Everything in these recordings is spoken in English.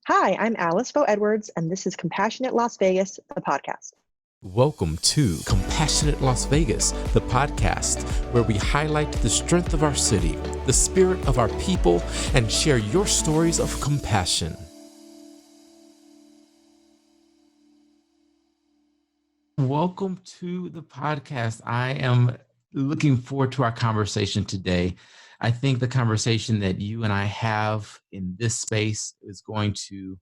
Hi, I'm Alice Foe Edwards, and this is Compassionate Las Vegas, the podcast. Welcome to Compassionate Las Vegas, the podcast where we highlight the strength of our city, the spirit of our people, and share your stories of compassion. Welcome to the podcast. I am looking forward to our conversation today. I think the conversation that you and I have in this space is going to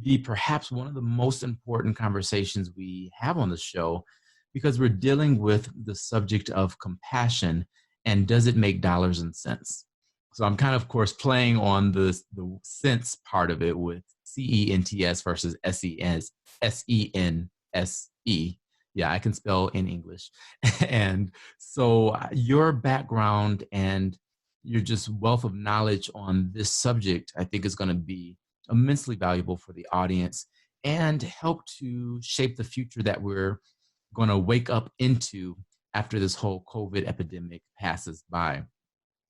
be perhaps one of the most important conversations we have on the show because we're dealing with the subject of compassion and does it make dollars and cents? So I'm kind of course, playing on the cents part of it with CENTS versus SENSE. Yeah, I can spell in English. And so your background and your just wealth of knowledge on this subject, I think is going to be immensely valuable for the audience and help to shape the future that we're going to wake up into after this whole COVID epidemic passes by.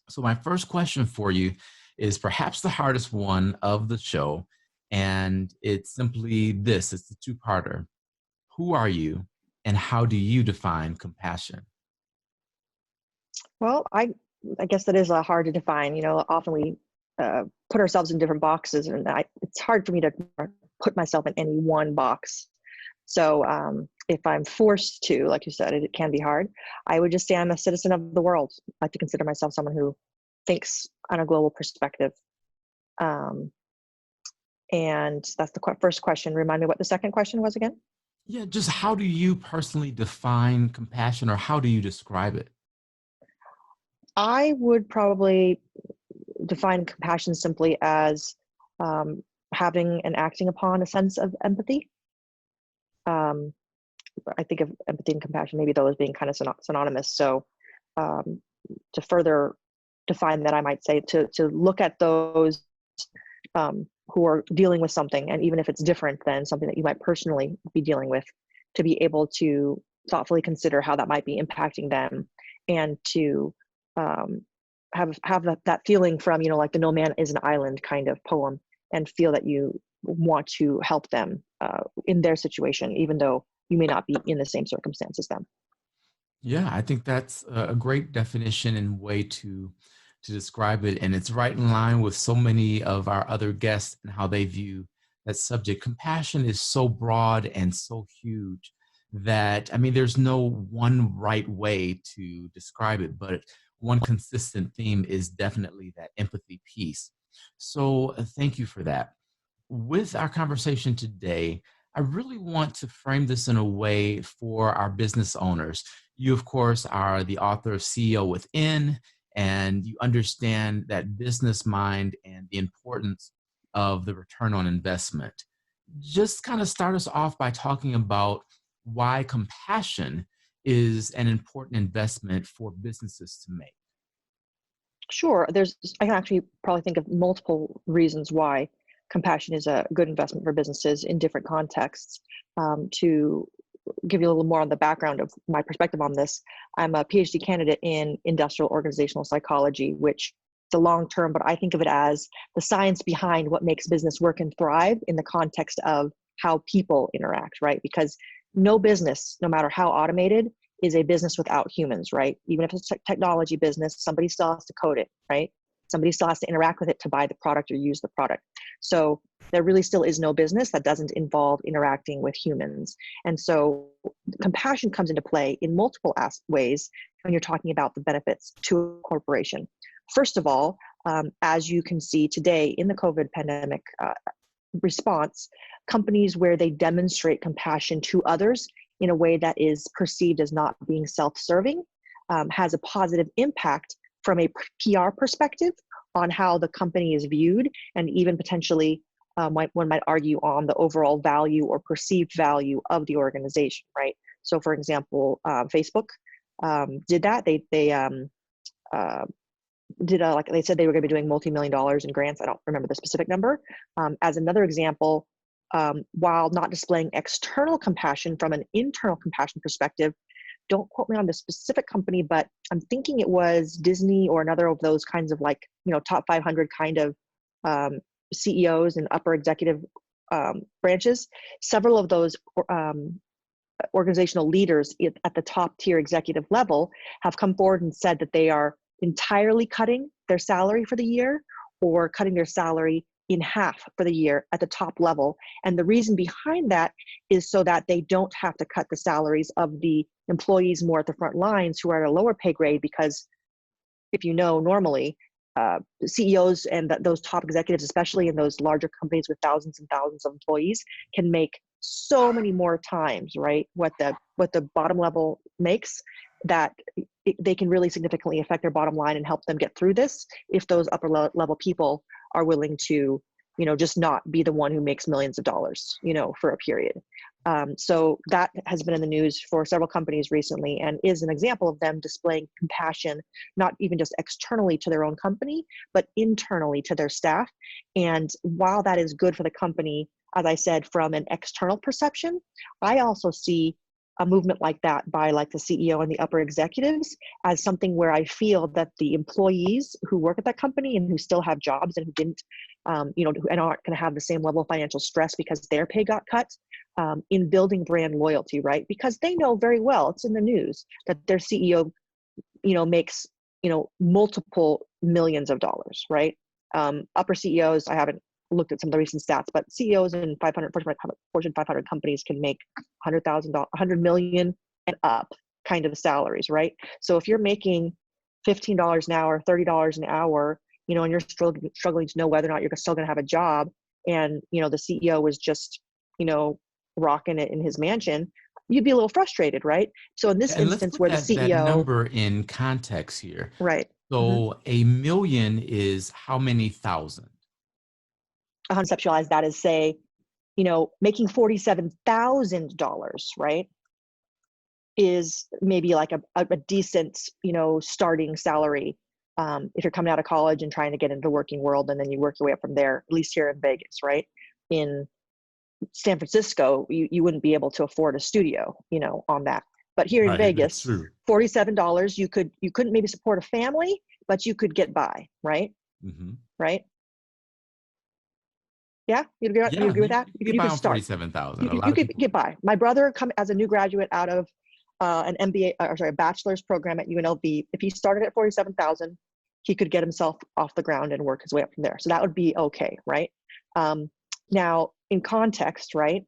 So, my first question for you is perhaps the hardest one of the show. And it's simply this, it's a two-parter. Who are you and how do you define compassion? Well, I guess that is hard to define. Often we put ourselves in different boxes, and it's hard for me to put myself in any one box. So if I'm forced to, like you said, it can be hard. I would just say I'm a citizen of the world. I like to consider myself someone who thinks on a global perspective. And that's the first question. Remind me what the second question was again? Yeah, just how do you personally define compassion or how do you describe it? I would probably define compassion simply as having and acting upon a sense of empathy. Um, I think of empathy and compassion, maybe those being kind of synonymous. So to further define that, I might say to look at those who are dealing with something, and even if it's different than something that you might personally be dealing with, to be able to thoughtfully consider how that might be impacting them, and to have that feeling from, like the "No Man is an Island" kind of poem, and feel that you want to help them in their situation, even though you may not be in the same circumstance as them. Yeah, I think that's a great definition and way to describe it, and it's right in line with so many of our other guests and how they view that subject. Compassion is so broad and so huge that I mean, there's no one right way to describe it, but one consistent theme is definitely that empathy piece. So, thank you for that. With our conversation today, I really want to frame this in a way for our business owners. You, of course, are the author of CEO Within, and you understand that business mind and the importance of the return on investment. Just kind of start us off by talking about why compassion is an important investment for businesses to make. Sure, I can actually probably think of multiple reasons why compassion is a good investment for businesses in different contexts. To give you a little more on the background of my perspective on this, I'm a Ph.D. candidate in industrial organizational psychology, which is a long term, but I think of it as the science behind what makes business work and thrive in the context of how people interact, right? Because no business, no matter how automated, is a business without humans, right? Even if it's a technology business, somebody still has to code it, right? Somebody still has to interact with it to buy the product or use the product. So there really still is no business that doesn't involve interacting with humans. And so compassion comes into play in multiple ways when you're talking about the benefits to a corporation. First of all, as you can see today in the COVID pandemic response, companies where they demonstrate compassion to others in a way that is perceived as not being self-serving has a positive impact from a PR perspective on how the company is viewed, and even potentially one might argue on the overall value or perceived value of the organization, right? So for example, Facebook did that. They did like they said they were going to be doing multi-million dollars in grants. I don't remember the specific number. As another example, while not displaying external compassion from an internal compassion perspective, don't quote me on the specific company, but I'm thinking it was Disney or another of those kinds of top 500 kind of CEOs and upper executive branches, several of those organizational leaders at the top tier executive level have come forward and said that they are entirely cutting their salary for the year or cutting their salary in half for the year at the top level. And the reason behind that is so that they don't have to cut the salaries of the employees more at the front lines who are at a lower pay grade, because if you know, normally CEOs and those top executives, especially in those larger companies with thousands and thousands of employees, can make so many more times, right, what the bottom level makes, that they can really significantly affect their bottom line and help them get through this if those upper level people are willing to, just not be the one who makes millions of dollars, for a period. So that has been in the news for several companies recently, and is an example of them displaying compassion, not even just externally to their own company, but internally to their staff. And while that is good for the company, as I said, from an external perception, I also see a movement like that by like the CEO and the upper executives as something where I feel that the employees who work at that company and who still have jobs and who didn't, and aren't going to have the same level of financial stress because their pay got cut, in building brand loyalty, right? Because they know very well, it's in the news, that their CEO, makes, multiple millions of dollars, right? Upper CEOs, I haven't looked at some of the recent stats, but CEOs in Fortune 500 companies can make $100,000, $100 million and up kind of salaries, right? So if you're making $15 an hour, $30 an hour, and you're struggling to know whether or not you're still going to have a job, and the CEO was just, rocking it in his mansion, you'd be a little frustrated, right? So in this And let's instance, put where the that CEO, number in context here. right? So a million is how many thousand? I conceptualize that as, say, making $47,000, right, is maybe like a decent, starting salary. If you're coming out of college and trying to get into the working world, and then you work your way up from there, at least here in Vegas, right? In San Francisco, you wouldn't be able to afford a studio, on that. But here in Right, that's Vegas, true. $47, you couldn't maybe support a family, but you could get by, right? Mm-hmm. Right? Yeah, you Yeah, agree with that? you get You by could on start. 47,000. A You lot of could people. get by. My brother, come as a new graduate out of an MBA, a bachelor's program at UNLV. If he started at 47,000, he could get himself off the ground and work his way up from there. So that would be okay, right? Now, in context, right,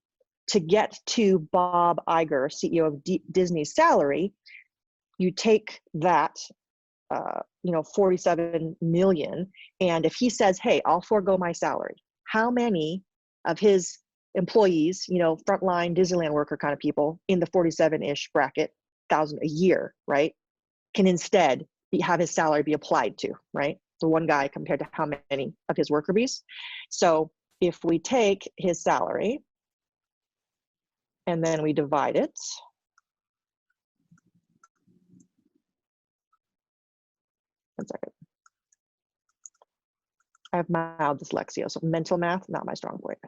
to get to Bob Iger, CEO of Disney's salary, you take that, 47 million, and if he says, "Hey, I'll forego my salary," how many of his employees, frontline Disneyland worker kind of people in the 47-ish bracket, thousand a year, right, can instead have his salary be applied to, right? The one guy compared to how many of his worker bees. So if we take his salary and then we divide it, one second. I have mild dyslexia, so mental math, not my strong point.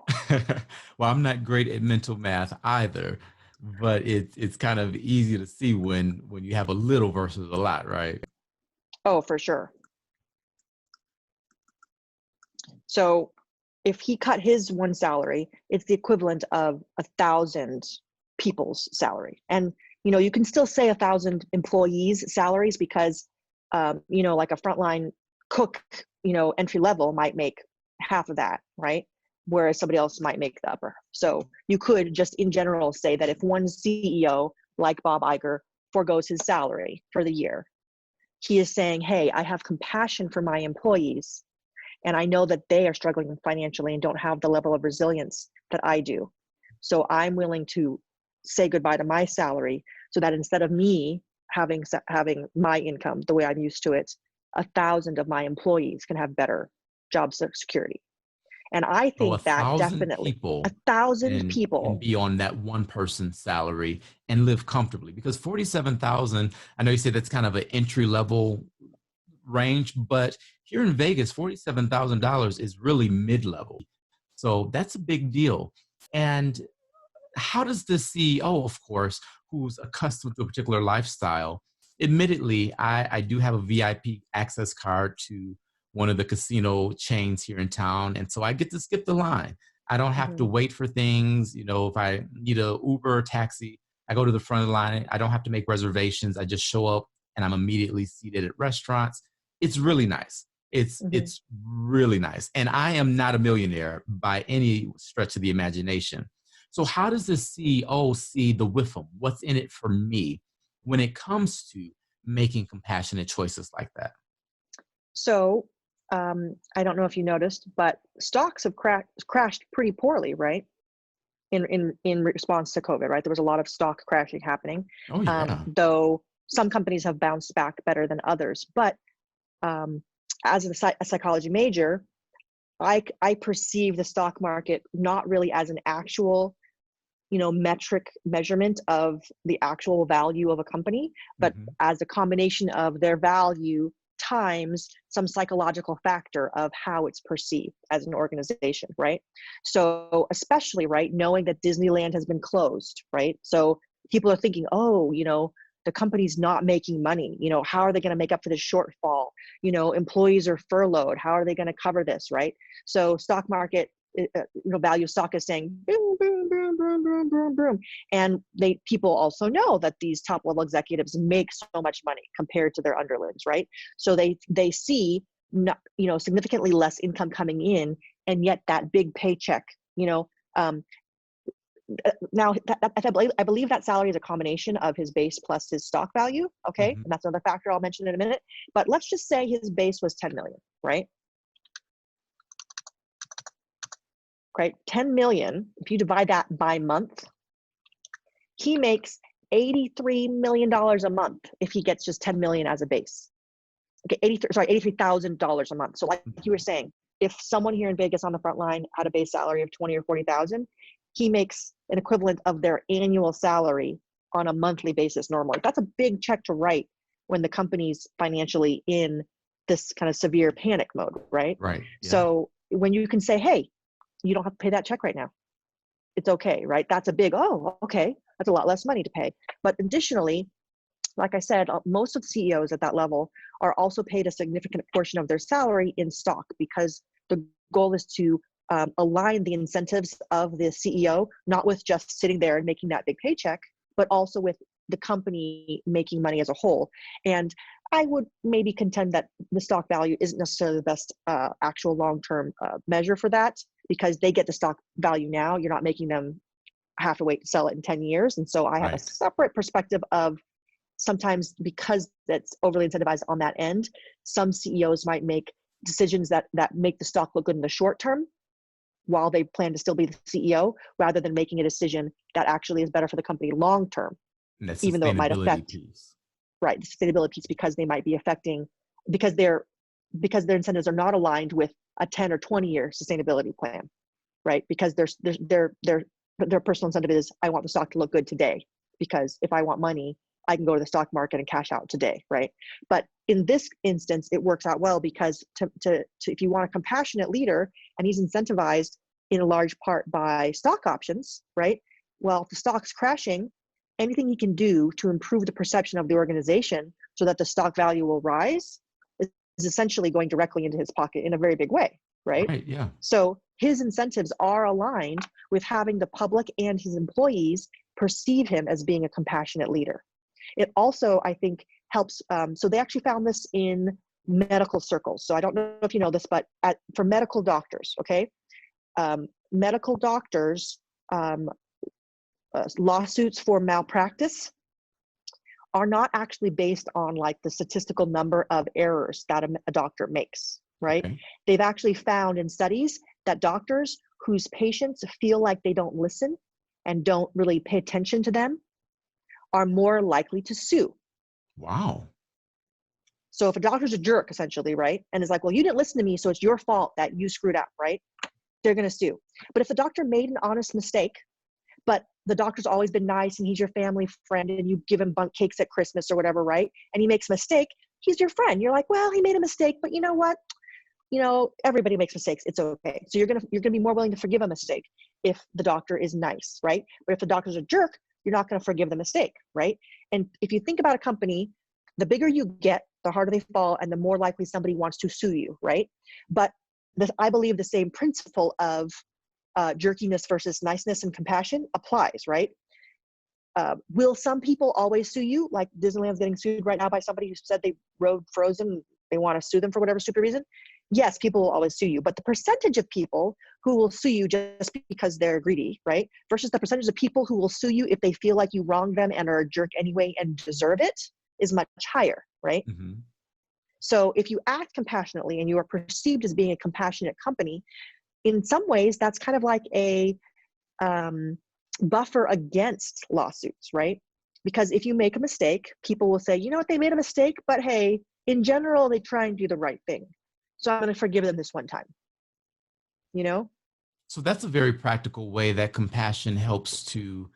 Well, I'm not great at mental math either, but it's kind of easy to see when you have a little versus a lot, right? Oh, for sure. So if he cut his one salary, it's the equivalent of 1,000 people's salary. And, you can still say 1,000 employees' salaries because, like a frontline cook, entry level might make half of that, right? Whereas somebody else might make the upper. So you could just in general say that if one CEO like Bob Iger forgoes his salary for the year, he is saying, hey, I have compassion for my employees, and I know that they are struggling financially and don't have the level of resilience that I do. So I'm willing to say goodbye to my salary so that instead of me having my income the way I'm used to it, 1,000 of my employees can have better job security. And I So a think that thousand definitely people 1,000 can people, be on that one person's salary and live comfortably. Because 47,000, I know you say that's kind of an entry level range, but here in Vegas, $47,000 is really mid level. So that's a big deal. And how does the CEO, of course, who's accustomed to a particular lifestyle, admittedly, I do have a VIP access card to one of the casino chains here in town. And so I get to skip the line. I don't have to Mhm. wait for things. If I need a Uber or taxi, I go to the front of the line. I don't have to make reservations. I just show up and I'm immediately seated at restaurants. It's really nice. Mhm. It's really nice. And I am not a millionaire by any stretch of the imagination. So how does the CEO see the WIFM? What's in it for me when it comes to making compassionate choices like that? So, I don't know if you noticed, but stocks have crashed pretty poorly, right? In response to COVID, right? There was a lot of stock crashing happening, Oh yeah. though some companies have bounced back better than others. But um, as a psychology major, I perceive the stock market not really as an actual, metric measurement of the actual value of a company, but Hmm. as a combination of their value times some psychological factor of how it's perceived as an organization, right? So, especially, right, knowing that Disneyland has been closed, right? So, people are thinking, oh, the company's not making money. How are they going to make up for this shortfall? Employees are furloughed. How are they going to cover this, right? So, stock market value stock is saying boom, boom, boom, boom, boom, boom, boom, and people also know that these top level executives make so much money compared to their underlings, right? So they see not, significantly less income coming in, and yet that big paycheck, um, now I believe that salary is a combination of his base plus his stock value. Okay, Hmm. and that's another factor I'll mention in a minute. But let's just say his base was 10 million, right? Right, 10 million, if you divide that by month, he makes $83 million a month if he gets just 10 million as a base. Okay, $83,000 a month. So like you were saying, if someone here in Vegas on the front line had a base salary of 20 or 40,000, he makes an equivalent of their annual salary on a monthly basis normally. That's a big check to write when the company's financially in this kind of severe panic mode, right? Right. Yeah. So when you can say, hey, you don't have to pay that check right now, it's okay, right? That's a big, oh, okay, that's a lot less money to pay. But additionally, like I said, most of the CEOs at that level are also paid a significant portion of their salary in stock, because the goal is to align the incentives of the CEO, not with just sitting there and making that big paycheck, but also with the company making money as a whole. And I would maybe contend that the stock value isn't necessarily the best actual long-term measure for that, because they get the stock value now. You're not making them have to wait to sell it in 10 years. And so I have a Right. separate perspective of, sometimes because that's overly incentivized on that end, some CEOs might make decisions that make the stock look good in the short term while they plan to still be the CEO, rather than making a decision that actually is better for the company long term, And that even though it might sustainability affect, piece. right, the sustainability piece, because they might be affecting, because their incentives are not aligned with a 10 or 20-year sustainability plan, right? Because their personal incentive is, I want the stock to look good today, because if I want money, I can go to the stock market and cash out today, right? But in this instance, it works out well, because if you want a compassionate leader, and he's incentivized in a large part by stock options, right? Well, if the stock's crashing, anything he can do to improve the perception of the organization so that the stock value will rise is essentially going directly into his pocket in a very big way, right? Right. Yeah. So his incentives are aligned with having the public and his employees perceive him as being a compassionate leader. It also, I think, helps. So they actually found this in medical circles. So I don't know if you know this, but for medical doctors, okay, medical doctors, um, lawsuits for malpractice are not actually based on like the statistical number of errors that a doctor makes, right? Okay. They've actually found in studies that doctors whose patients feel like they don't listen and don't really pay attention to them are more likely to sue. Wow. So if a doctor's a jerk, essentially, right, and is like, well, you didn't listen to me, so it's your fault that you screwed up, right? They're going to sue. But if the doctor made an honest mistake, but the doctor's always been nice and he's your family friend and you give him bunk cakes at Christmas or whatever, right? And he makes a mistake, he's your friend. You're like, well, he made a mistake, but you know what? Everybody makes mistakes. It's okay. So you're gonna be more willing to forgive a mistake if the doctor is nice, right? But if the doctor's a jerk, you're not gonna forgive the mistake, right? And if you think about a company, The bigger you get, the harder they fall, and the more likely somebody wants to sue you, right? But I believe the same principle of jerkiness versus niceness and compassion applies, right? Will some people always sue you? Like Disneyland's getting sued right now by somebody who said they rode Frozen. They want to sue them for whatever stupid reason. Yes, people will always sue you, but the percentage of people who will sue you just because they're greedy, right? Versus the percentage of people who will sue you if they feel like you wronged them and are a jerk anyway and deserve it is much higher, right? Mm-hmm. So if you act compassionately and you are perceived as being a compassionate company, in some ways that's kind of like a buffer against lawsuits, right? Because if you make a mistake, people will say, you know what, they made a mistake, but hey, in general, they try and do the right thing. So I'm going to forgive them this one time, you know? So that's a very practical way that compassion helps to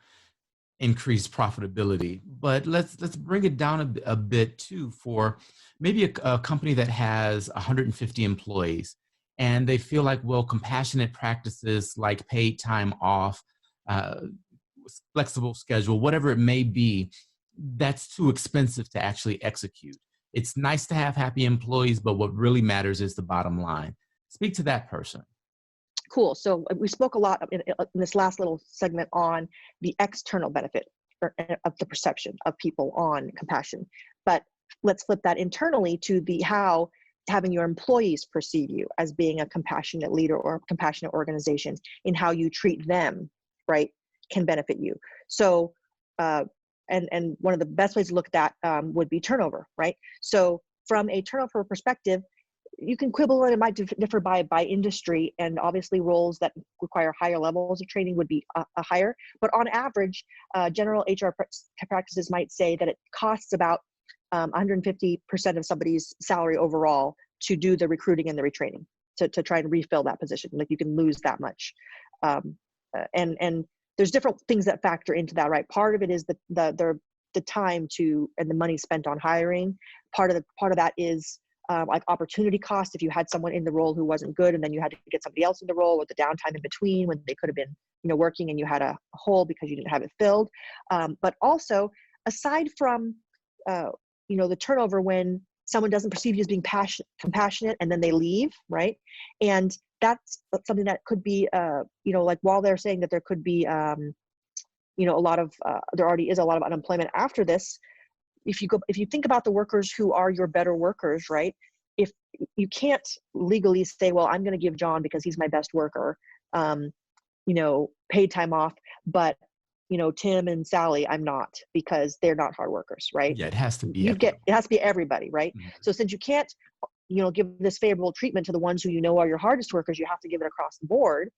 increase profitability. But let's bring it down a bit too for maybe a company that has 150 employees, and they feel like, well, compassionate practices like paid time off, uh, flexible schedule, whatever it may be, that's too expensive to actually execute. It's nice to have happy employees, but what really matters is the bottom line. Speak to that person. Cool. So we spoke a lot in this last little segment on the external benefit of the perception of people on compassion. But let's flip that internally to the how having your employees perceive you as being a compassionate leader or a compassionate organization in how you treat them, right, can benefit you. So, and one of the best ways to look at that would be turnover, right? So from a turnover perspective, you can quibble and it might differ by industry, and obviously roles that require higher levels of training would be a higher, but on average, general HR practices might say that it costs about 150% of somebody's salary overall to do the recruiting and the retraining, to try and refill that position. Like you can lose that much. And there's different things that factor into that, right? Part of it is the time to, and the money spent on hiring. Part of that is like opportunity cost. If you had someone in the role who wasn't good and then you had to get somebody else in the role, or the downtime in between when they could have been, working and you had a hole because you didn't have it filled. But also, aside from, the turnover when someone doesn't perceive you as being compassionate and then they leave, right? And that's something that could be, like while they're saying that there could be, a lot of, there already is a lot of unemployment after this. If you think about the workers who are your better workers, right? If you can't legally say, well, I'm going to give John because he's my best worker, paid time off, but Tim and Sally, I'm not, because they're not hard workers, right? Yeah, it has to be It has to be everybody, right? Mm-hmm. So since you can't, give this favorable treatment to the ones who are your hardest workers, you have to give it across the board.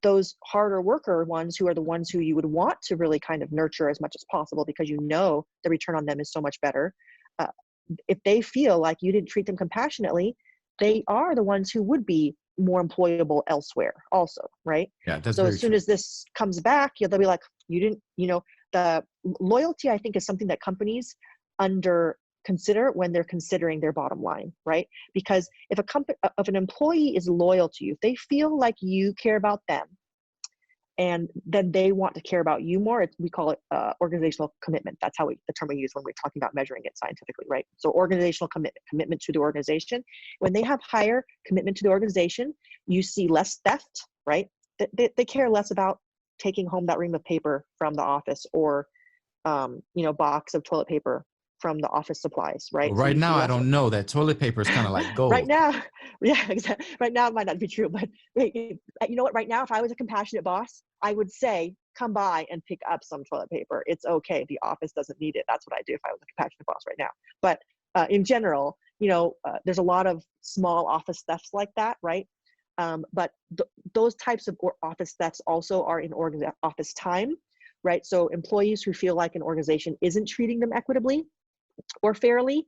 Those harder worker ones, who are the ones who you would want to really kind of nurture as much as possible because the return on them is so much better. If they feel like you didn't treat them compassionately, they are the ones who would be more employable elsewhere also, right? Yeah, that's so very as soon true. as this comes back, they'll be like, you didn't, the loyalty, I think, is something that companies consider when they're considering their bottom line, right? Because if an employee is loyal to you, if they feel like you care about them, and then they want to care about you more, we call it organizational commitment. That's the term we use when we're talking about measuring it scientifically, right? So organizational commitment to the organization. When they have higher commitment to the organization, you see less theft, right? They care less about taking home that ream of paper from the office, or box of toilet paper from the office supplies, right? Well, So right you see now, I less don't know. That toilet paper is kind of like right gold. now. Yeah, exactly. Right now it might not be true, but you know what? Right now, if I was a compassionate boss, I would say, come by and pick up some toilet paper. It's okay. The office doesn't need it. That's what I do if I was a compassionate boss right now. But in general, there's a lot of small office thefts like that, right? But those types of office thefts also are in office time, right? So employees who feel like an organization isn't treating them equitably or fairly,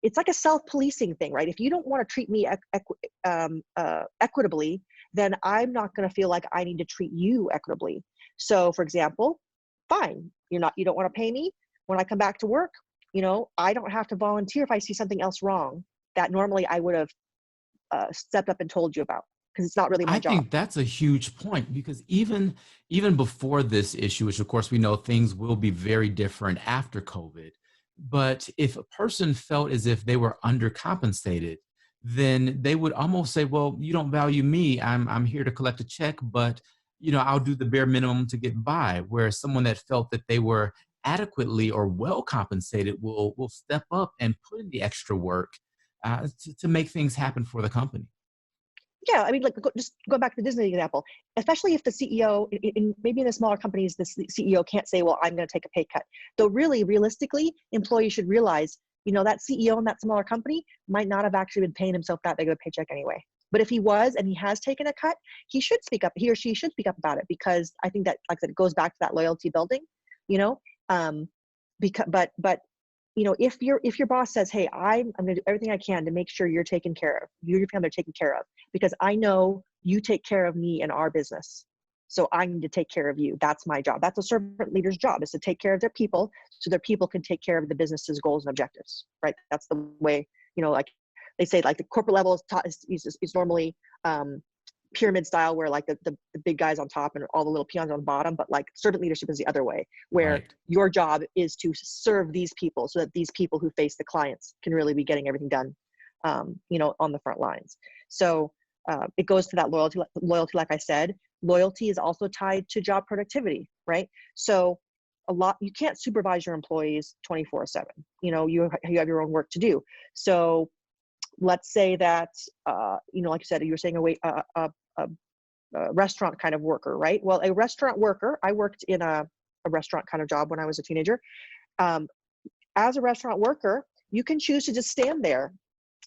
it's like a self-policing thing, right? If you don't want to treat me equitably, then I'm not going to feel like I need to treat you equitably. So, for example, fine, you don't want to pay me when I come back to work. I don't have to volunteer if I see something else wrong that normally I would have stepped up and told you about. because it's not really my I job. think that's a huge point because even before this issue, which of course we know things will be very different after COVID, but if a person felt as if they were undercompensated, then they would almost say, "Well, you don't value me. I'm here to collect a check, but I'll do the bare minimum to get by." Whereas someone that felt that they were adequately or well compensated will step up and put in the extra work to make things happen for the company. Yeah, I mean, like, just go back to the Disney example. Especially if the CEO, maybe in the smaller companies, the CEO can't say, "Well, I'm going to take a pay cut." Though, really, realistically, employees should realize, that CEO in that smaller company might not have actually been paying himself that big of a paycheck anyway. But if he was and he has taken a cut, he should speak up. He or she should speak up about it, because I think that, like I said, it goes back to that loyalty building. You know, because if your boss says, "Hey, I'm going to do everything I can to make sure you're taken care of, you and your family are taken care of, because I know you take care of me and our business, so I need to take care of you. That's my job." That's a servant leader's job, is to take care of their people, so their people can take care of the business's goals and objectives, right? That's the way, like they say, like the corporate level is normally pyramid style, where like the big guys on top and all the little peons on the bottom, but like servant leadership is the other way, where Right. your job is to serve these people, so that these people who face the clients can really be getting everything done, on the front lines. So it goes to that loyalty, like I said. Loyalty is also tied to job productivity, right? So you can't supervise your employees 24/7. You have your own work to do. So let's say that, like you said, you were saying a restaurant kind of worker, right? Well, a restaurant worker, I worked in a restaurant kind of job when I was a teenager. Um, as a restaurant worker, you can choose to just stand there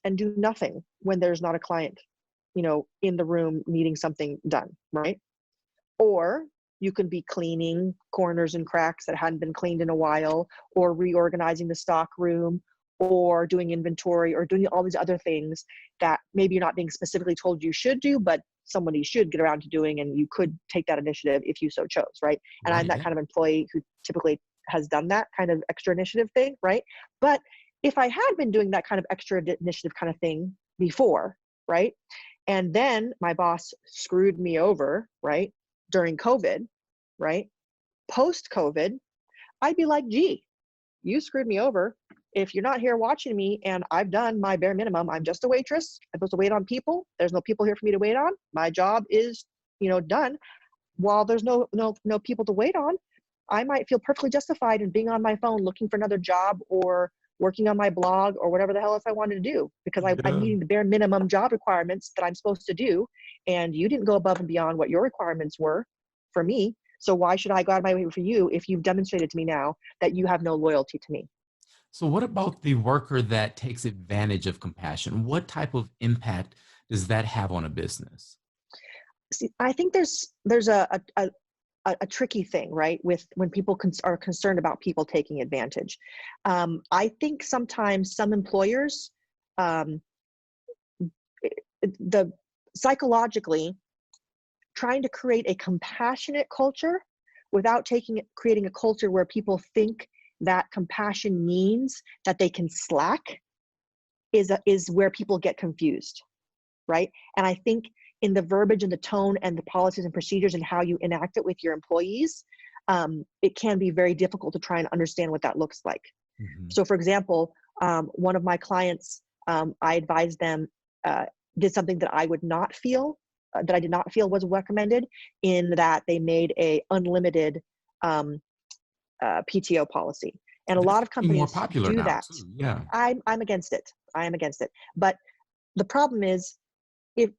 and do nothing when there's not a client, in the room needing something done, right? Or you can be cleaning corners and cracks that hadn't been cleaned in a while, or reorganizing the stock room, or doing inventory, or doing all these other things that maybe you're not being specifically told you should do, but somebody should get around to doing, and you could take that initiative if you so chose, right? And I'm Right. that Yeah. kind of employee who typically has done that kind of extra initiative thing, right? But if I had been doing that kind of extra initiative kind of thing before, right? And then my boss screwed me over, right? During COVID, right? Post COVID, I'd be like, "Gee, you screwed me over. If you're not here watching me and I've done my bare minimum, I'm just a waitress. I'm supposed to wait on people. There's no people here for me to wait on. My job is, done. While there's no people to wait on, I might feel perfectly justified in being on my phone looking for another job, or working on my blog, or whatever the hell else I wanted to do, because I'm Yeah. meeting the bare minimum job requirements that I'm supposed to do. And you didn't go above and beyond what your requirements were for me. So why should I go out of my way for you if you've demonstrated to me now that you have no loyalty to me?" So, what about the worker that takes advantage of compassion? What type of impact does that have on a business? See, I think there's a tricky thing, right? With when people are concerned about people taking advantage. I think sometimes some employers, um, the psychologically trying to create a compassionate culture without creating a culture where people think that compassion means that they can slack, is where people get confused, right? And I think in the verbiage and the tone and the policies and procedures and how you enact it with your employees, it can be very difficult to try and understand what that looks like. Mhm. So, for example, one of my clients, I advised them, did something that I would not feel, that I did not feel was recommended, in that they made a unlimited um, PTO policy. And a That's lot of becoming more companies popular do now, that. too. Yeah. I'm against it. I am against it. But the problem is, if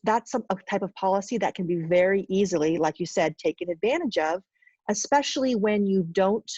that's a type of policy that can be very easily, like you said, taken advantage of, especially when you don't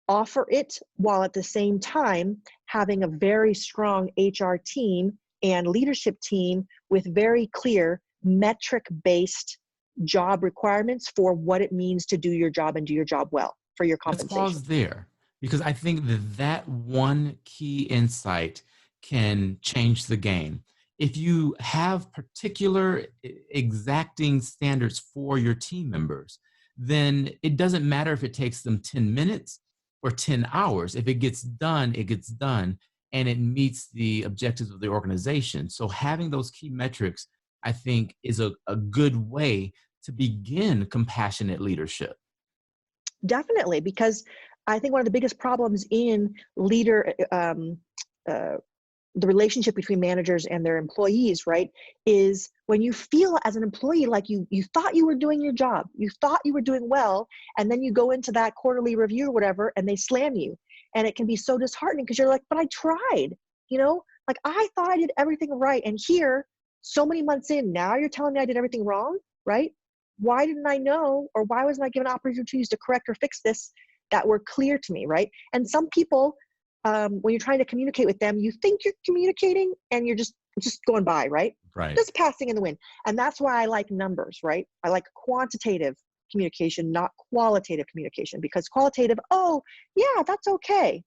offer it, while at the same time having a very strong HR team and leadership team with very clear metric-based job requirements for what it means to do your job and do your job well for your Let's compensation. pause there because I think that one key insight can change the game. If you have particular exacting standards for your team members, then it doesn't matter if it takes them 10 minutes or 10 hours. If it gets done, it gets done and it meets the objectives of the organization. So having those key metrics I think is a good way to begin compassionate leadership. Definitely, because I think one of the biggest problems in uh, the relationship between managers and their employees, right, is when you feel as an employee like you thought you were doing your job, you thought you were doing well, and then you go into that quarterly review or whatever, and they slam you, and it can be so disheartening because you're like, but I tried, like I thought I did everything right, and here, so many months in, now you're telling me I did everything wrong, right? Why didn't I know, or why wasn't I given opportunities to correct or fix this that were clear to me, right? And some people, when you're trying to communicate with them, you think you're communicating and you're just going by, right? Right. Just passing in the wind. And that's why I like numbers, right? I like quantitative communication, not qualitative communication, because qualitative, oh, yeah, that's okay.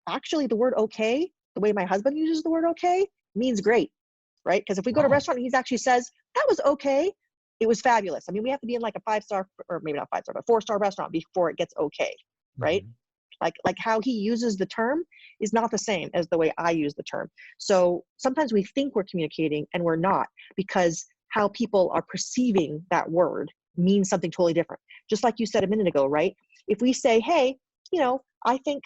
Actually, the word okay, the way my husband uses the word okay, means great, right? Because if we go to a Oh. restaurant and he actually says, that was okay, it was fabulous. I mean, we have to be in like a 5-star, or maybe not 5-star, but 4-star restaurant before it gets okay, right? Mhm. Like how he uses the term is not the same as the way I use the term. So sometimes we think we're communicating and we're not, because how people are perceiving that word means something totally different. Just like you said a minute ago, right? If we say, hey, I think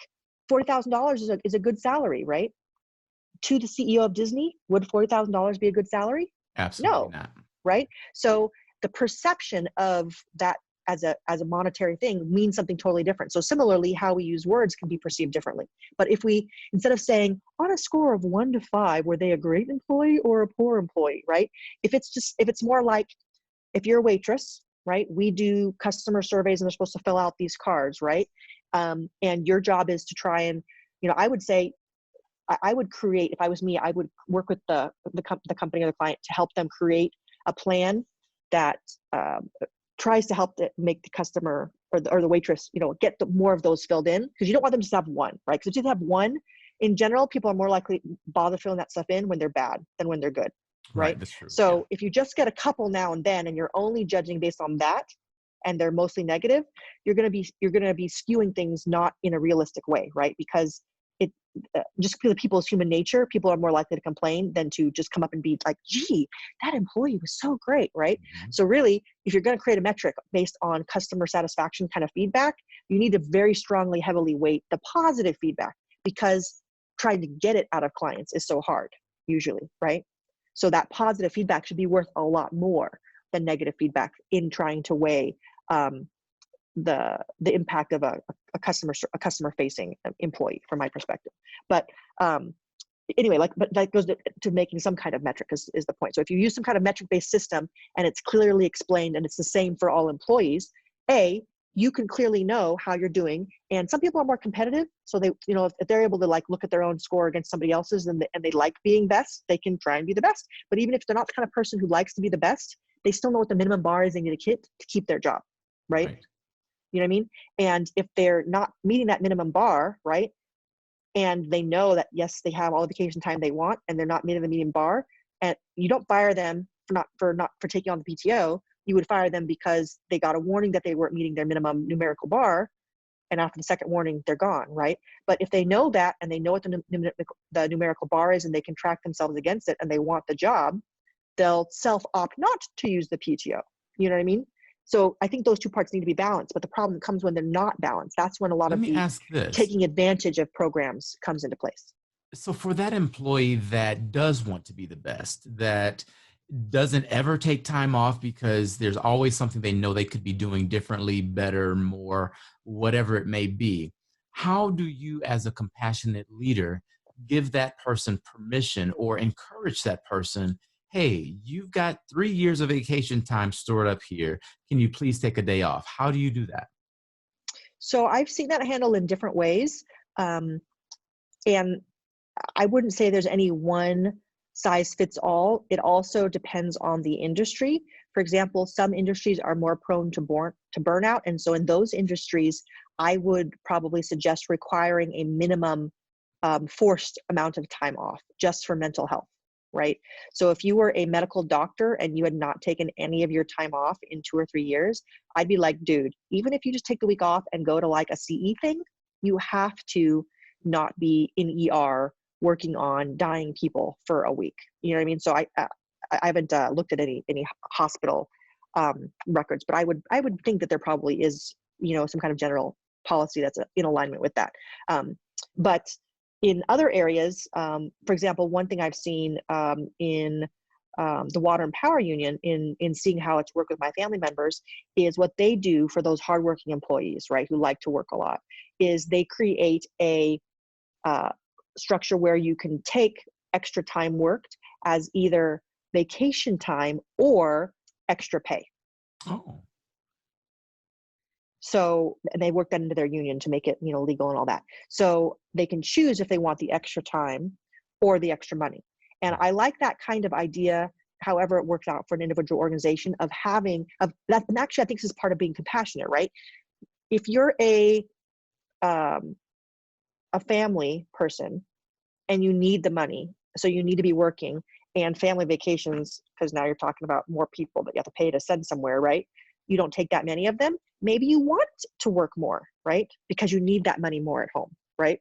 $40,000 is a good salary, right? To the CEO of Disney, would $40,000 be a good salary? Absolutely No, not. right? So the perception of that as a monetary thing means something totally different. So similarly, how we use words can be perceived differently. But if we, instead of saying on a score of 1 to 5, were they a great employee or a poor employee, right? If it's more like, if you're a waitress, right? We do customer surveys and they're supposed to fill out these cards, right? And your job is to try and, I would say, I would create, if I was me, I would work with the company or the client to help them create a plan that tries to help make the customer or the waitress, get more of those filled in, because you don't want them to just have one, right? Because if you have one, in general, people are more likely to bother filling that stuff in when they're bad than when they're good, Right. right? That's true. Yeah. So if you just get a couple now and then, and you're only judging based on that, and they're mostly negative, you're going to be skewing things not in a realistic way, right? Because it just because people's human nature, people are more likely to complain than to just come up and be like, gee, that employee was so great, right? Mhm. So really, if you're going to create a metric based on customer satisfaction kind of feedback, you need to very strongly, heavily weight the positive feedback, because trying to get it out of clients is so hard usually, right? So that positive feedback should be worth a lot more than negative feedback in trying to weigh um, the impact of a customer facing employee from my perspective. But anyway, but that goes to making some kind of metric is the point. So if you use some kind of metric based system and it's clearly explained and it's the same for all employees, you can clearly know how you're doing. And some people are more competitive, so they, if they're able to like look at their own score against somebody else's, and they like being best, they can try and be the best. But even if they're not the kind of person who likes to be the best, they still know what the minimum bar is they need to hit to keep their job, right? Right. You know what I mean? And if they're not meeting that minimum bar, right, and they know that, yes, they have all the vacation time they want, and they're not meeting the median bar, and you don't fire them for taking on the PTO. You would fire them because they got a warning that they weren't meeting their minimum numerical bar, and after the second warning, they're gone, right? But if they know that, and they know what the numerical bar is, and they can track themselves against it, and they want the job, they'll self-opt not to use the PTO. You know what I mean? So I think those two parts need to be balanced, but the problem comes when they're not balanced. That's when a lot Let of me the ask this. taking advantage of programs comes into place. So for that employee that does want to be the best, that doesn't ever take time off because there's always something they know they could be doing differently, better, more, whatever it may be. How do you, as a compassionate leader, give that person permission or encourage that person? Hey, you've got 3 years of vacation time stored up here. Can you please take a day off? How do you do that? So I've seen that handled in different ways. Um, and I wouldn't say there's any one size fits all. It also depends on the industry. For example, some industries are more prone to burnout. And so in those industries, I would probably suggest requiring a minimum forced amount of time off just for mental health, right? So if you were a medical doctor and you had not taken any of your time off in 2 or 3 years, I'd be like, dude, even if you just take the week off and go to like a CE thing, you have to not be in ER working on dying people for a week. You know what I mean? So I haven't looked at any hospital records, but I would think that there probably is, some kind of general policy that's in alignment with that. But in other areas, for example, one thing I've seen in the Water and Power Union, in seeing how it's worked with my family members, is what they do for those hardworking employees, right, who like to work a lot, is they create a structure where you can take extra time worked as either vacation time or extra pay. Oh, So, and they work that into their union to make it, legal and all that. So they can choose if they want the extra time or the extra money. And I like that kind of idea, however it works out for an individual organization, of having of that. And actually, I think this is part of being compassionate, right? If you're a family person and you need the money, so you need to be working, and family vacations, because now you're talking about more people that you have to pay to send somewhere, right? You don't take that many of them. Maybe you want to work more, right? Because you need that money more at home, right?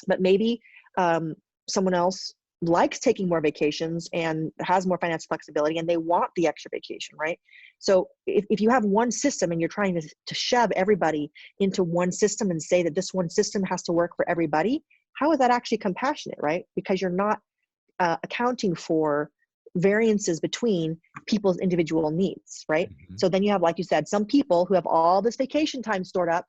But maybe someone else likes taking more vacations and has more financial flexibility, and they want the extra vacation, right? So if you have one system and you're trying to shove everybody into one system and say that this one system has to work for everybody, how is that actually compassionate, right? Because you're not accounting for variances between people's individual needs, right? mm-hmm. So then you have, like you said, some people who have all this vacation time stored up,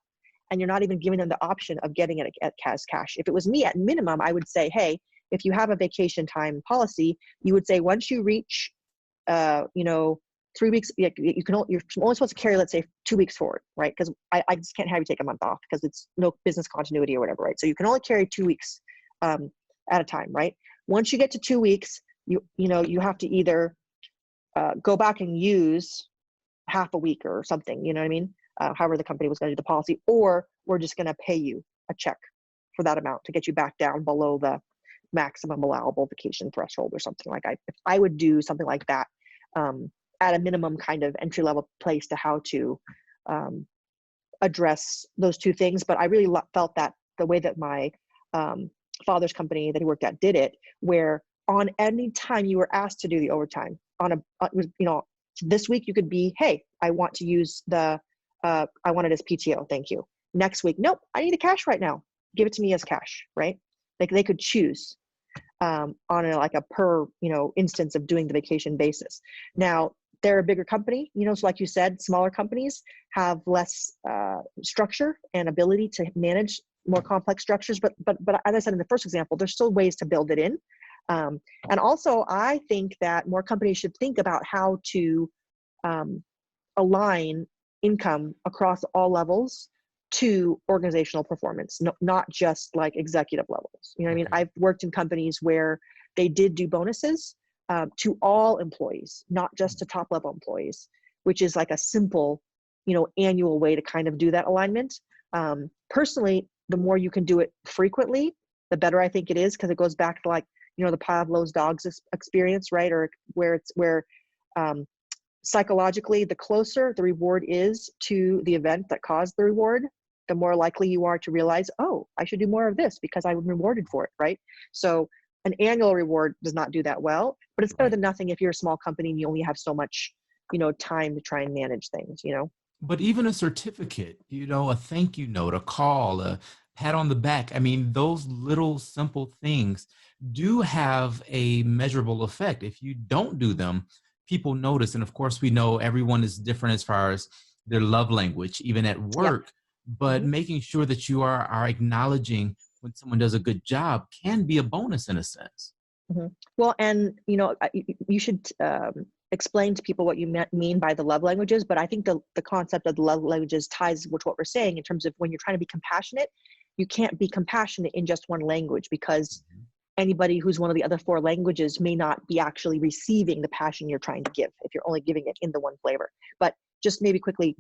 and you're not even giving them the option of getting it at cash. If it was me, at minimum, I would say, hey, if you have a vacation time policy, you would say once you reach, 3 weeks, you're only supposed to carry, let's say, 2 weeks forward, right? Because I just can't have you take a month off because it's no business continuity or whatever, right? So you can only carry 2 weeks at a time, right? Once you get to 2 weeks, you have to either go back and use half a week or something, you know what I mean? However the company was going to do the policy, or we're just going to pay you a check for that amount to get you back down below the maximum allowable vacation threshold or something like that. If I would do something like that, at a minimum kind of entry level place to how to address those two things. But I really felt that the way that my father's company that he worked at did it, where on any time you were asked to do the overtime this week you could be, hey, I want to use I want it as PTO, thank you. Next week, nope, I need the cash right now, give it to me as cash, right? Like they could choose on a per instance of doing the vacation basis. Now they're a bigger company, so like you said, smaller companies have less structure and ability to manage more complex structures, but as I said in the first example, there's still ways to build it in. And also, I think that more companies should think about how to align income across all levels to organizational performance, not just like executive levels. You know what I mean? I've worked in companies where they did do bonuses to all employees, not just to top level employees, which is like a simple, annual way to kind of do that alignment. Personally, the more you can do it frequently, the better I think it is, because it goes back to the Pavlov's dogs experience, right? Or where psychologically, the closer the reward is to the event that caused the reward, the more likely you are to realize, oh, I should do more of this because I'm rewarded for it, right? So an annual reward does not do that well, but it's better than nothing if you're a small company and you only have so much, time to try and manage things, But even a certificate, a thank you note, a call, a pat on the back. I mean, those little simple things do have a measurable effect. If you don't do them, people notice. And of course, we know everyone is different as far as their love language, even at work. But making sure that you are acknowledging when someone does a good job can be a bonus in a sense. Well, and you should explain to people what you mean by the love languages, but I think the concept of the love languages ties with what we're saying in terms of when you're trying to be compassionate, you can't be compassionate in just one language, because anybody who's one of the other 4 languages may not be actually receiving the passion you're trying to give if you're only giving it in the one flavor. But just maybe quickly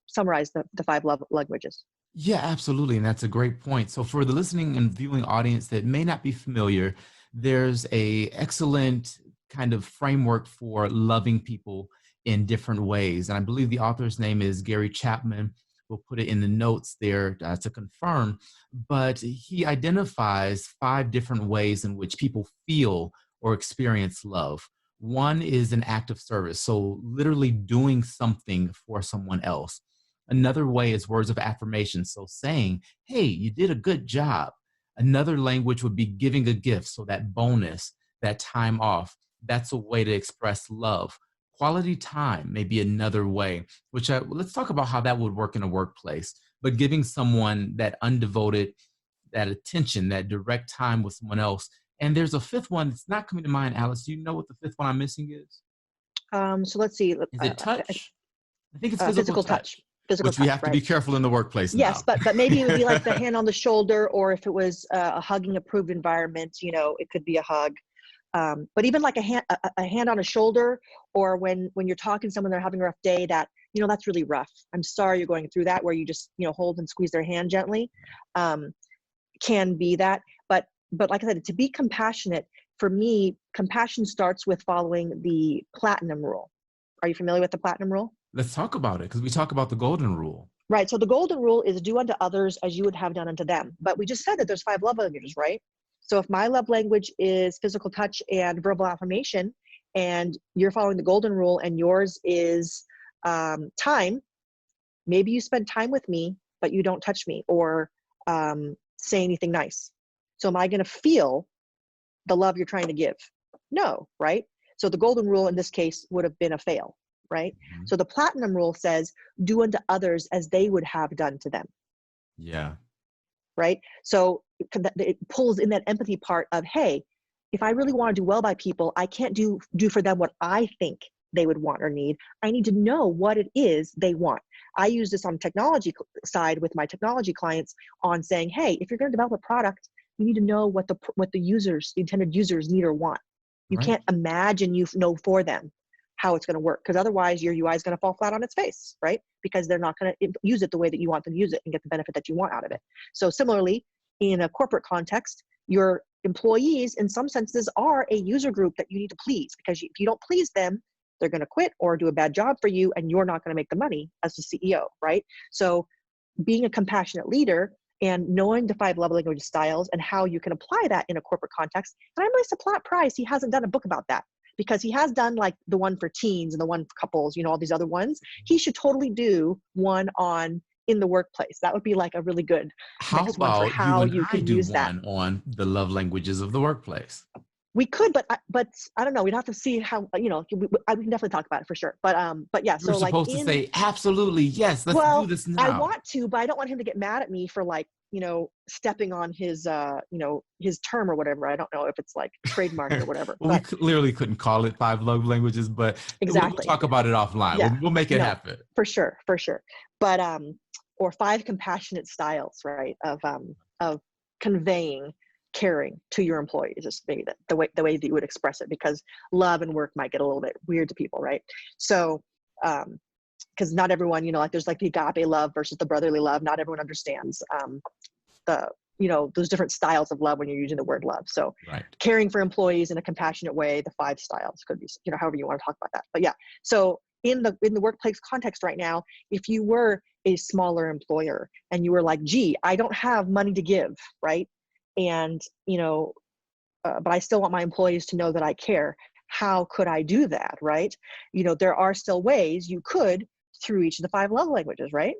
summarize the 5 love languages. Yeah, absolutely. And that's a great point. So for the listening and viewing audience that may not be familiar, there's a excellent kind of framework for loving people in different ways. And I believe the author's name is Gary Chapman. We'll put it in the notes there to confirm. But he identifies 5 different ways in which people feel or experience love. One is an act of service, so literally doing something for someone else. Another way is words of affirmation, so saying, hey, you did a good job. Another language would be giving a gift, so that bonus, that time off, that's a way to express love. Quality time may be another way, which let's talk about how that would work in a workplace. But giving someone that undevoted, that attention, that direct time with someone else. And there's a fifth one that's not coming to mind, Alice. Do you know what the fifth one I'm missing is? So let's see. Is it touch? I think it's physical Physical touch, touch. Physical which we touch, have to be right? careful in the workplace Yes, now. but maybe it would be like the hand on the shoulder, or if it was a hugging approved environment, it could be a hug. But even like a hand on a shoulder, or when you're talking to someone, they're having a rough day, that, that's really rough. I'm sorry you're going through that, where you just, hold and squeeze their hand gently, can be that. But like I said, to be compassionate, for me, compassion starts with following the platinum rule. Are you familiar with the platinum rule? Let's talk about it, because we talk about the golden rule. Right. So the golden rule is do unto others as you would have done unto them. But we just said that there's 5 love languages, right? So if my love language is physical touch and verbal affirmation, and you're following the golden rule and yours is time, maybe you spend time with me, but you don't touch me or say anything nice. So am I going to feel the love you're trying to give? No, right? So the golden rule in this case would have been a fail, right? Mm-hmm. So the platinum rule says, do unto others as they would have done to them. Yeah. Right? So it pulls in that empathy part of, hey, if I really want to do well by people, I can't do for them what I think they would want or need. I need to know what it is they want. I use this on technology side with my technology clients on saying, hey, if you're going to develop a product, you need to know what the intended users need or want. You Right. can't imagine you know for them how it's going to work, because otherwise your UI is going to fall flat on its face, right? Because they're not going to use it the way that you want them to use it and get the benefit that you want out of it. So similarly, in a corporate context, your employees in some senses are a user group that you need to please, because if you don't please them, they're going to quit or do a bad job for you, and you're not going to make the money as the CEO, right? So being a compassionate leader and knowing the 5 love language styles and how you can apply that in a corporate context. And I'm really surprised he hasn't done a book about that, because he has done like the one for teens and the one for couples, all these other ones. He should totally do one on in the workplace. That would be like a really good How next one for about you how and you I can do use that. one on the love languages of the workplace? We could, but I don't know. We'd have to see how, we can definitely talk about it for sure. But yeah, You're so like supposed to say, absolutely, yes, let's do this I now. want to, but I don't want him to get mad at me for like, stepping on his, his term or whatever. I don't know if it's like trademarked or whatever. Well, we but clearly couldn't call it 5 love languages, but we'll exactly. talk about it offline. Yeah. We'll make it No, happen. For sure. But or 5 compassionate styles, right? Of conveying caring to your employees is maybe the way that you would express it, because love and work might get a little bit weird to people, right? So because not everyone, like there's like the agape love versus the brotherly love. Not everyone understands those different styles of love when you're using the word love. So right. Caring for employees in a compassionate way, the 5 styles could be, however you want to talk about that. But yeah, so in the workplace context right now, if you were a smaller employer and you were like, gee, I don't have money to give, right? And, but I still want my employees to know that I care. How could I do that, right? There are still ways you could through each of the 5 love languages, right?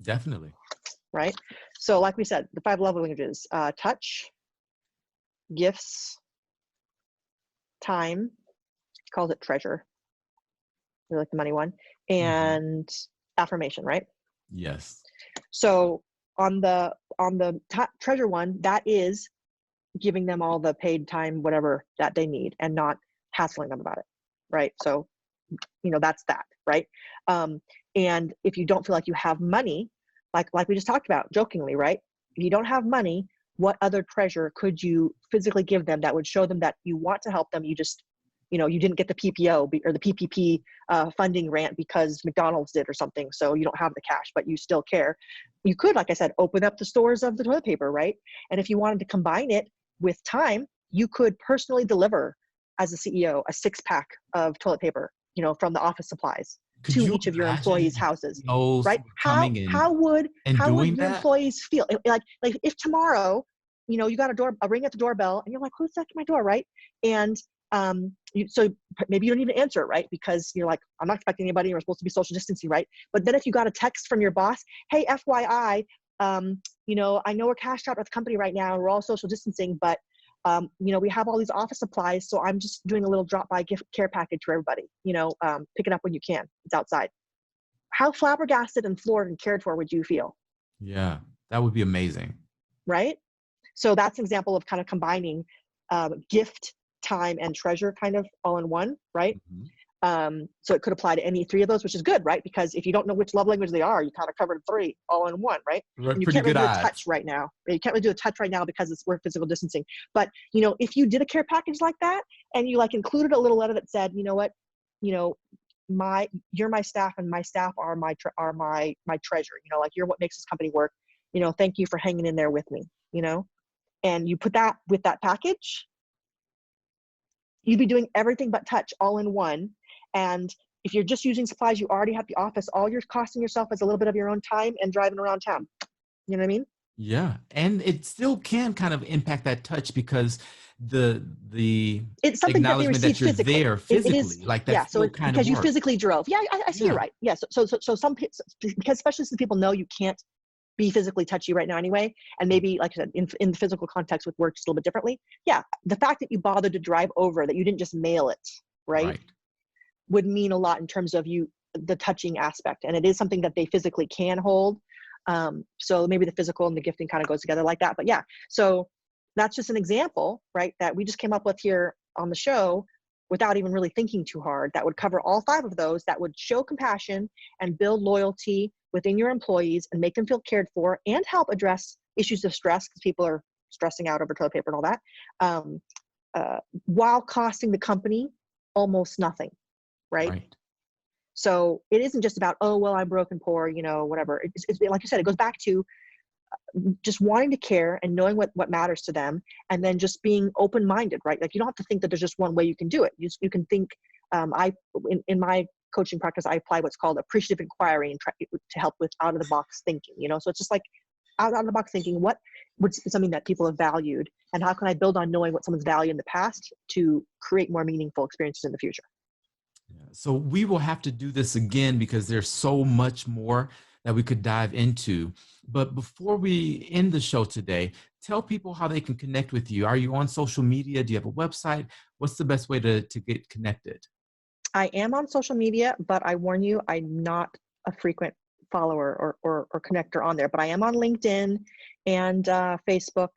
Definitely. Right? So like we said, the 5 love languages, touch, gifts, time, he calls it treasure, really like the money one, and affirmation, right? Yes. So on the treasure one, that is giving them all the paid time, whatever that they need, and not hassling them about it, right? So, that's that, right? And if you don't feel like you have money, like we just talked about jokingly, right? If you don't have money, what other treasure could you physically give them that would show them that you want to help them? You just, you didn't get the PPO or the PPP funding grant because McDonald's did or something, so you don't have the cash, but you still care. You could, like I said, open up the stores of the toilet paper, right? And if you wanted to combine it with time, you could personally deliver as a CEO a 6-pack of toilet paper, from the office supplies to each of your employees' houses, right? How would your employees feel? Like if tomorrow you got a ring at the doorbell, and you're like, who's at my door, right? And so maybe you don't even answer it, right? Because you're like, I'm not expecting anybody, we're supposed to be social distancing, right? But then if you got a text from your boss, hey, FYI, I know we're cashed out at the company right now and we're all social distancing, but we have all these office supplies, so I'm just doing a little drop-by gift care package for everybody. Pick it up when you can. It's outside. How flabbergasted and floored and cared for would you feel? Yeah, that would be amazing. Right? So that's an example of kind of combining gift, time, and treasure kind of all in one, right? So it could apply to any three of those, which is good, right? Because if you don't know which love language they are, you kind of covered three all in one, right? And you Pretty can't really good do a odds. touch right now. You can't really do a touch right now because we're physical distancing. But, if you did a care package like that and you like included a little letter that said, you know what, you're my staff and my staff are my treasure, like you're what makes this company work. Thank you for hanging in there with me, and you put that with that package, you'd be doing everything but touch all in one. And if you're just using supplies, you already have the office, all you're costing yourself is a little bit of your own time and driving around town. You know what I mean? Yeah. And it still can kind of impact that touch because the It's something that they acknowledgement receive that you're physically. there It physically, is, like yeah. that So still kind of because you works. physically drove. Yeah, I see Yeah. you right. Yeah. So because especially since people know you can't be physically touchy right now anyway, and maybe like I said, in the physical context with work just a little bit differently. Yeah. The fact that you bothered to drive over, that you didn't just mail it, right? Would mean a lot in terms of the touching aspect. And it is something that they physically can hold. So maybe the physical and the gifting kind of goes together like that. But yeah, so that's just an example, right, that we just came up with here on the show without even really thinking too hard, that would cover all 5 of those, that would show compassion and build loyalty within your employees and make them feel cared for and help address issues of stress, because people are stressing out over toilet paper and all that, while costing the company almost nothing, right? So it isn't just about, oh, well, I'm broke and poor, whatever. It's like you said, it goes back to just wanting to care and knowing what matters to them, and then just being open-minded, right? Like you don't have to think that there's just one way you can do it. You can think, in my coaching practice, I apply what's called appreciative inquiry and try to help with out-of-the-box thinking, So it's just like out-of-the-box thinking, what's something that people have valued, and how can I build on knowing what someone's valued in the past to create more meaningful experiences in the future? Yeah. So we will have to do this again because there's so much more that we could dive into. But before we end the show today, tell people how they can connect with you. Are you on social media? Do you have a website? What's the best way to get connected? I am on social media, but I warn you, I'm not a frequent follower or connector on there, but I am on LinkedIn and Facebook.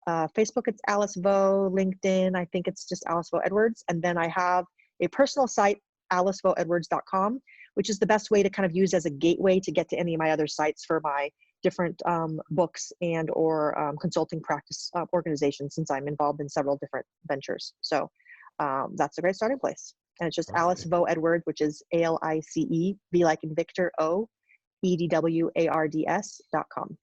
Facebook, it's Alice Vo. LinkedIn, I think it's just Alice Vo Edwards. And then I have a personal site, alicevoedwards.com, which is the best way to kind of use as a gateway to get to any of my other sites for my different books and or consulting practice organizations, since I'm involved in several different ventures. So that's a great starting place. And it's just Alice Vo Edwards, which is ALICE, V like in Victor, OEDWARDS.com.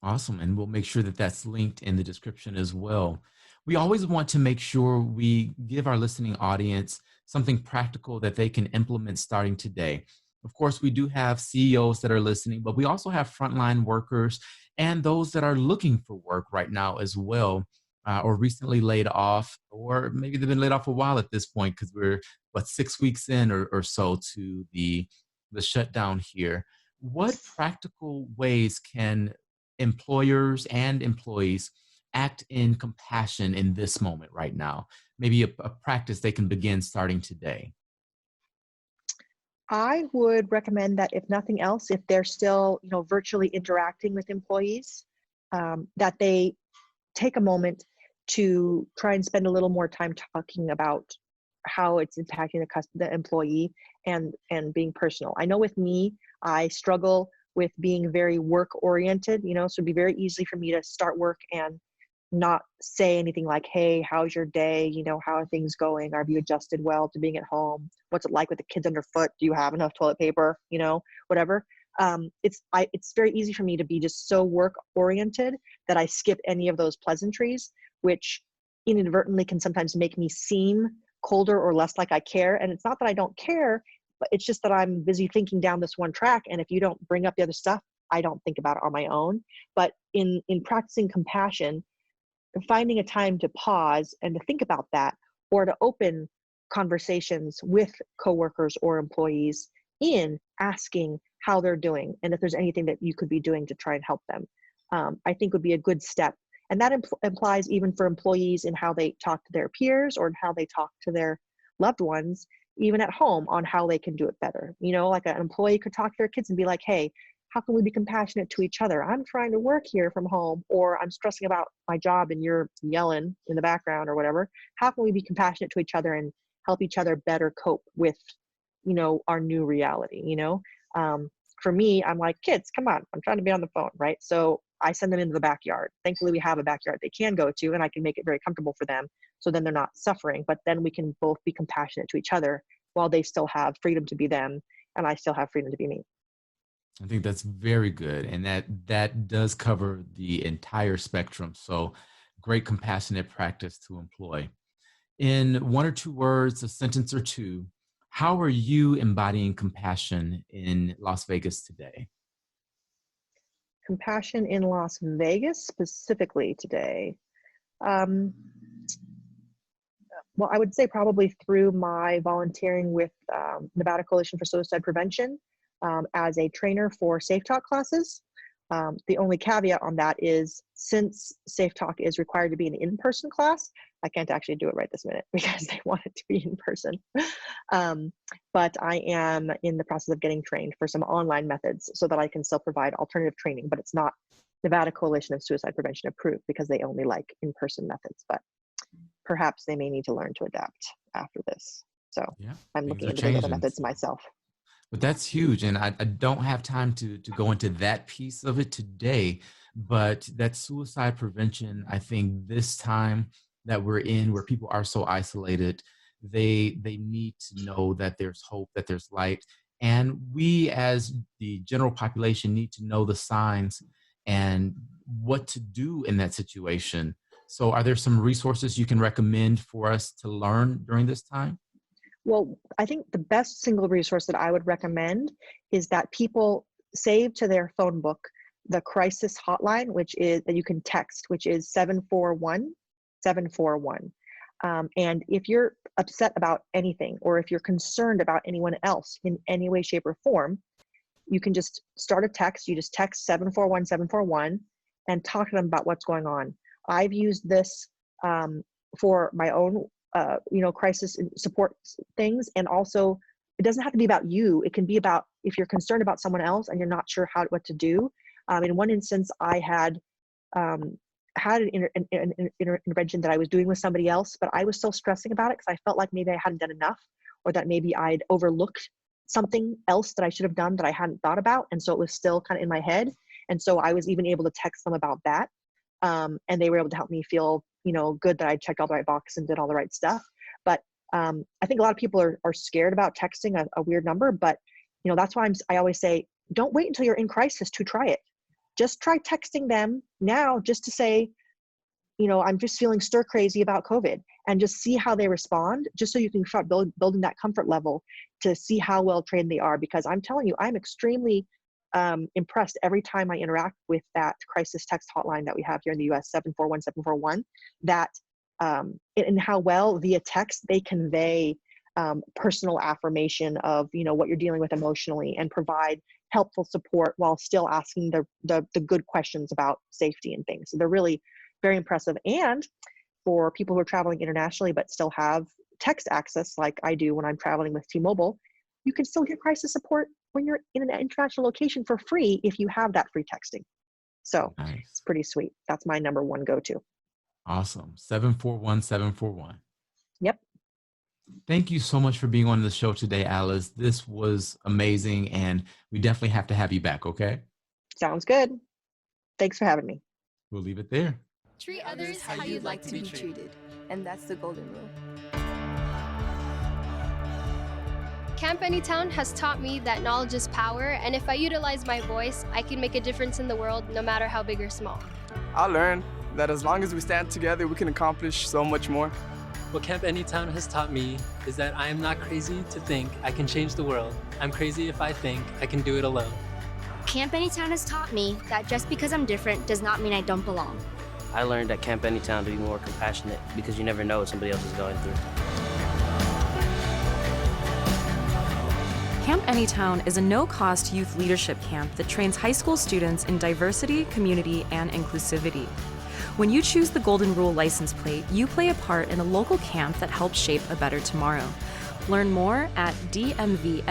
Awesome. And we'll make sure that that's linked in the description as well. We always want to make sure we give our listening audience something practical that they can implement starting today. Of course, we do have CEOs that are listening, but we also have frontline workers and those that are looking for work right now as well, or recently laid off, or maybe they've been laid off a while at this point because we're, 6 weeks in or so to the shutdown here. What practical ways can employers and employees act in compassion in this moment right now? Maybe a practice they can begin starting today. I would recommend that if nothing else, if they're still, virtually interacting with employees, that they take a moment to try and spend a little more time talking about how it's impacting the employee and being personal. I know with me, I struggle with being very work oriented, so it'd be very easy for me to start work and not say anything like, hey, how's your day? How are things going? Have you adjusted well to being at home? What's it like with the kids underfoot? Do you have enough toilet paper? Whatever. It's very easy for me to be just so work oriented that I skip any of those pleasantries, which inadvertently can sometimes make me seem colder or less like I care. And it's not that I don't care, but it's just that I'm busy thinking down this one track. And if you don't bring up the other stuff, I don't think about it on my own. But in practicing compassion, finding a time to pause and to think about that, or to open conversations with coworkers or employees in asking how they're doing and if there's anything that you could be doing to try and help them, I think would be a good step. And that implies even for employees in how they talk to their peers or in how they talk to their loved ones, even at home, on how they can do it better. You know, like an employee could talk to their kids and be like, hey, how can we be compassionate to each other? I'm trying to work here from home, or I'm stressing about my job and you're yelling in the background or whatever. How can we be compassionate to each other and help each other better cope with, you know, our new reality, you know? For me, I'm like, kids, come on, I'm trying to be on the phone, right? So I send them into the backyard. Thankfully, we have a backyard they can go to, and I can make it very comfortable for them. So then they're not suffering, but then we can both be compassionate to each other while they still have freedom to be them, and I still have freedom to be me. I think that's very good. And that does cover the entire spectrum. So great compassionate practice to employ. In one or two words, a sentence or two, how are you embodying compassion in Las Vegas today? Compassion in Las Vegas specifically today. Well, I would say probably through my volunteering with Nevada Coalition for Suicide Prevention as a trainer for Safe Talk classes. The only caveat on that is, since Safe Talk is required to be an in-person class, I can't actually do it right this minute because they want it to be in person. But I am in the process of getting trained for some online methods so that I can still provide alternative training, but it's not Nevada Coalition of Suicide Prevention approved because they only like in-person methods. But perhaps they may need to learn to adapt after this. So Yeah, I'm things looking are into those other changing. methods myself. But that's huge. And I don't have time to go into that piece of it today. But that suicide prevention, I think this time that we're in, where people are so isolated, they need to know that there's hope, that there's light. And we as the general population need to know the signs and what to do in that situation. So are there some resources you can recommend for us to learn during this time? Well, I think the best single resource that I would recommend is that people save to their phone book the crisis hotline, which is that you can text, which is 741 741. And if you're upset about anything, or if you're concerned about anyone else in any way, shape, or form, you can just start a text. You just text 741 741 and talk to them about what's going on. I've used this for my own crisis support things. And also, it doesn't have to be about you. It can be about if you're concerned about someone else and you're not sure what to do. In one instance, I had an intervention that I was doing with somebody else, but I was still stressing about it because I felt like maybe I hadn't done enough, or that maybe I'd overlooked something else that I should have done that I hadn't thought about. And so it was still kind of in my head. And so I was even able to text them about that. And they were able to help me feel, good that I checked all the right boxes and did all the right stuff. But I think a lot of people are scared about texting a weird number, but that's why I always say, don't wait until you're in crisis to try it. Just try texting them now, just to say, I'm just feeling stir crazy about COVID, and just see how they respond, just so you can start building that comfort level to see how well trained they are. Because I'm telling you, I'm extremely impressed every time I interact with that crisis text hotline that we have here in the US, 741 741, that and how well via text they convey personal affirmation of what you're dealing with emotionally, and provide helpful support while still asking the good questions about safety and things. So they're really very impressive. And for people who are traveling internationally but still have text access, like I do when I'm traveling with T-Mobile, you can still get crisis support when you're in an international location for free if you have that free texting. So Nice. it's pretty sweet. That's my number one go-to. Awesome. 741 741. Yep. Thank you so much for being on the show today, Alice. This was amazing, and we definitely have to have you back, okay? Sounds good. Thanks for having me. We'll leave it there. Treat others how you'd like to be treated. And that's the golden rule. Camp Anytown has taught me that knowledge is power, and if I utilize my voice, I can make a difference in the world, no matter how big or small. I learned that as long as we stand together, we can accomplish so much more. What Camp Anytown has taught me is that I am not crazy to think I can change the world. I'm crazy if I think I can do it alone. Camp Anytown has taught me that just because I'm different does not mean I don't belong. I learned at Camp Anytown to be more compassionate because you never know what somebody else is going through. Camp Anytown is a no-cost youth leadership camp that trains high school students in diversity, community, and inclusivity. When you choose the Golden Rule license plate, you play a part in a local camp that helps shape a better tomorrow. Learn more at dmvnv.com.